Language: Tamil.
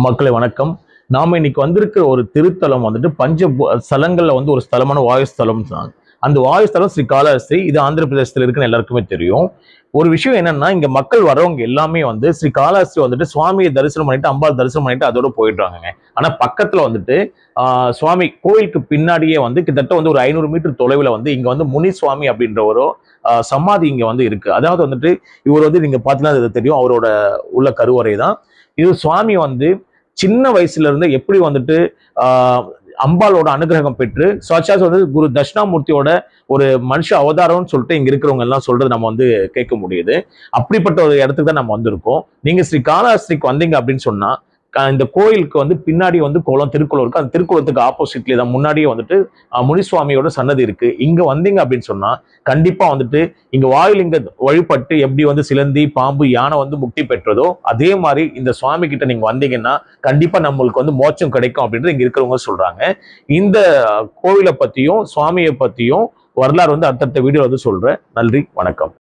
மக்களை வணக்கம். நாம இன்னைக்கு வந்திருக்கிற ஒரு திருத்தலம் வந்துட்டு ஸ்தலங்கள்ல வந்து ஒரு ஸ்தலமான வாயுஸ்தலம் தான். அந்த வாயுஸ்தலம் ஸ்ரீகாளஹஸ்தி. இது ஆந்திர பிரதேசத்துல இருக்குன்னு எல்லாருக்குமே தெரியும். ஒரு விஷயம் என்னன்னா, இங்க மக்கள் வர்றவங்க எல்லாமே வந்து ஸ்ரீகாளஹஸ்தி வந்துட்டு சுவாமியை தரிசனம் பண்ணிட்டு, அம்பாள் தரிசனம் பண்ணிட்டு அதோட போயிடுறாங்க. ஆனா பக்கத்துல வந்துட்டு சுவாமி கோயிலுக்கு பின்னாடியே வந்து கிட்டத்தட்ட வந்து ஒரு 500 மீட்டர் தொலைவில் வந்து இங்க வந்து முனி சுவாமி அப்படின்ற ஒரு சமாதி இங்க வந்து இருக்கு. அதாவது வந்துட்டு இவர் வந்து நீங்க பார்த்தீங்கன்னா தெரியும், அவரோட உள்ள கருவறை தான் இது. சுவாமி வந்து சின்ன வயசுல இருந்து எப்படி வந்துட்டு அம்பாலோட அனுகிரகம் பெற்று சாட்சாத் வந்து குரு தட்சிணாமூர்த்தியோட ஒரு மனுஷ அவதாரம்னு சொல்லிட்டு இங்க இருக்கிறவங்க எல்லாம் சொல்றது நம்ம வந்து கேட்க முடியுது. அப்படிப்பட்ட ஒரு இடத்துக்கு தான் நம்ம வந்திருக்கோம். நீங்க ஸ்ரீகாளஹஸ்திக்கு வந்தீங்க அப்படின்னு சொன்னா இந்த கோயிலுக்கு வந்து பின்னாடி வந்து திருக்குளம் இருக்கு. அந்த திருக்குளத்துக்கு ஆப்போசிட்லேயே தான் முன்னாடியே வந்துட்டு முனிசுவாமியோட சன்னதி இருக்கு. இங்க வந்தீங்க அப்படின்னு சொன்னா கண்டிப்பா வந்துட்டு இங்க வாயுலிங்க வழிபட்டு எப்படி வந்து சிலந்தி பாம்பு யானை வந்து முக்தி பெற்றதோ அதே மாதிரி இந்த சுவாமி கிட்ட நீங்க வந்தீங்கன்னா கண்டிப்பா நம்மளுக்கு வந்து மோட்சம் கிடைக்கும் அப்படின்றது இங்க இருக்கிறவங்க சொல்றாங்க. இந்த கோவிலை பத்தியும் சுவாமியை பத்தியும் வரலாறு வந்து அடுத்தடுத்த வீடியோ வந்து சொல்றேன். நன்றி, வணக்கம்.